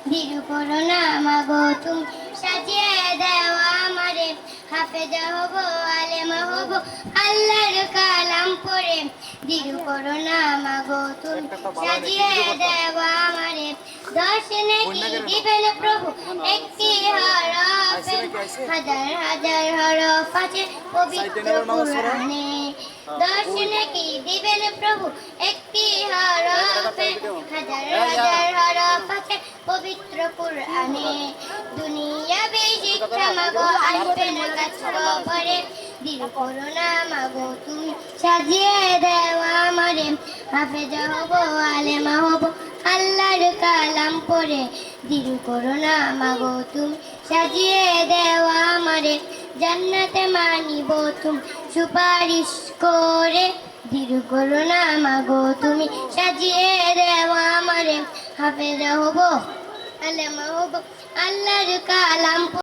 দৃঢ় করো না মাগো তুমি সাজিয়ে দেও আমারে হাফেজা হব আলেমা হব আল্লাহর কালাম পড়ে দৃঢ় করো না মাগো তুমি সাজিয়ে দেও আমারে দর্শনে কি দিবেন প্রভু একটি হরফে হাজার হাজার হরফ আছে পবিত্র কুরআনে দর্শনে কি দিবেন প্রভু একটি হরফে হাজার হাজার হরফ আছে পবিত্র কুরআনে দুনিয়াবি শিক্ষা মাগো আসবে না কাজ কবরে দৃঢ় করো না মাগো তুমি সাজিয়ে দেও আমারে হাফেজা হব আলেমা হব আল্লাহর কালাম পড়ে দৃঢ় করো না মাগো তুমি সাজিয়ে দেও আমারে জান্নাতে মানিব তুমি সুপারিশ করে দৃঢ় করো না মাগো তুমি সাজিয়ে দেও আমারে হাফেজা হব আলেমা হব আল্লাহর কালাম